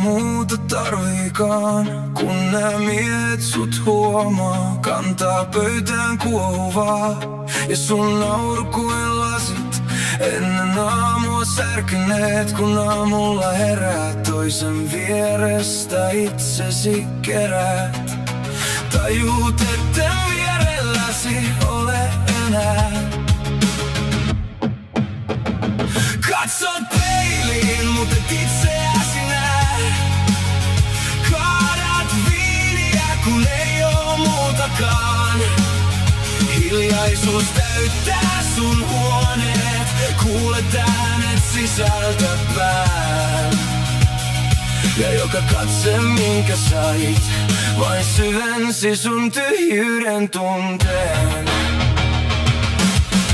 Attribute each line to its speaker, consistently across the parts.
Speaker 1: muuta tarviikaan. Kun nää miehet sut huomaa, kantaa pöytään kuohuvaa. Ja sun nauru kuin lasit ennen aamua särkyneet. Kun aamulla herää toisen vierestä itsesi keräät. Tajuut, etten vierelläsi ole enää. Katsot peiliin, mut et itseäsi näe. Kaadat viiniä, kun ei oo muutakaan. Hiljaisuus täyttää sun huoneet. Kuulet äänet sisältäpäin. Ja joka katse minkä sait vain syvensi sun tyhjyyden tunteen.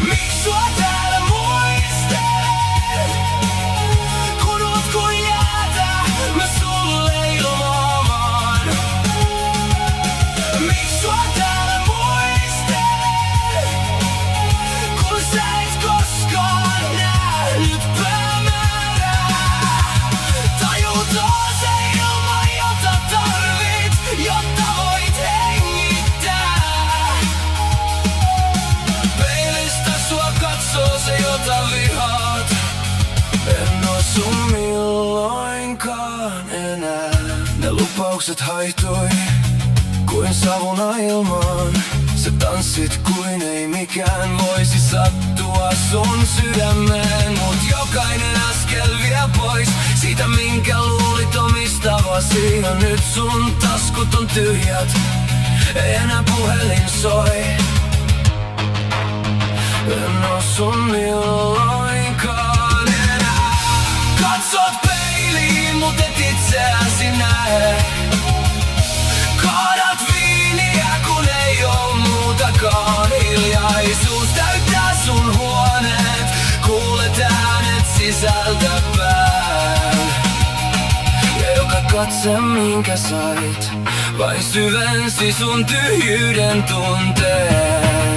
Speaker 1: Miks sua täällä muistelen? Kun oot kuin jäätä, mä sulle ilmoavan. Miks sua täällä muistelen? Kun sä et koskaan nähnyt päämäärää. Tajutaan se ilma, jota tarvit, jotta voit hengittää. Peilistä sua katsoo se, jota vihaat. En oo sun milloinkaan enää. Ne lupaukset haihtui kuin savuna ilmaan. Sä tanssit kuin ei mikään voisi sattua sun sydämeen. Mut jokainen askel vie pois siitä, minkä luulit omistavasi. Ja nyt sun taskut on tyhjät, ei enää puhelin soi. En oo sun milloinkaan enää. Katsot peiliin, mut et itseäsi näe. Kaadat viiniä, kun ei oo muutakaan. Hiljaisuus täyttää sun huoneet. Kuulet äänet sisältäpäin. Ja joka katse minkä sait vain syvensi sun tyhjyyden tunteen.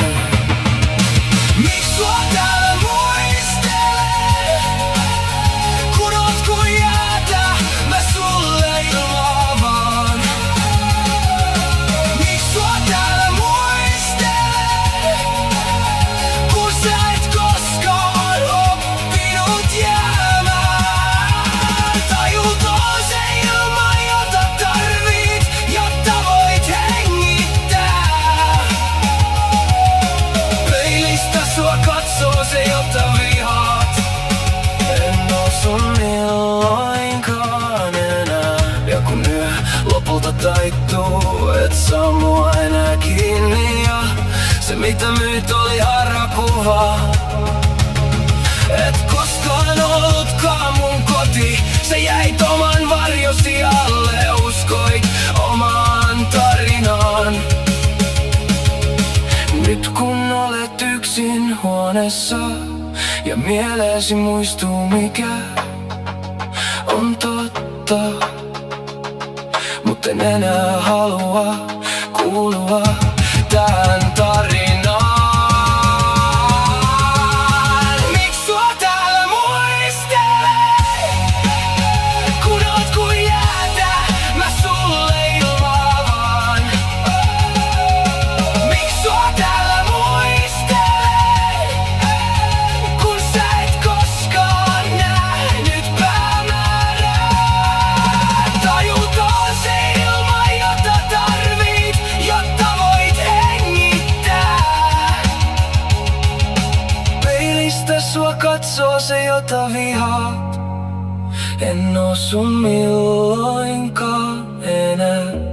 Speaker 1: Miks sua täällä muistelen? Kun oot kuin jäätä, mä sulle ilmoavan. Miks sua täällä muistelen? Kun sä et koskaan oppinut jäämään. Tajutaan se ilma, jota tarvit, jotta voit hengittää. Peilistä sua katsoo se, jota vihaat. En oo sun milloinkaan enää. Ja kun yö lopulta taittuu, et saa mua enää kiinni. Ja se mitä myyt oli harhakuva. Et koskaan ollutkaan mun koti. Se jäit oman varjosi alle. Uskoit omaan tarinaan. Nyt kun olet yksin huoneessa ja mieleesi muistuu mikä on totta, mut en enää halua kuulua tähän tarinaan. Miks sua täällä muistelen? Kun oot kuin jäätä, mä sulle ilmoavan. Miks sua täällä muistelen? Kun sä et koskaan nähnyt päämäärää. Tajutaan se ilma, jota tarvit, jotta voit hengittää. Peilistä sua katsoo se, jota vihaat. En oo sun milloinkaan enää.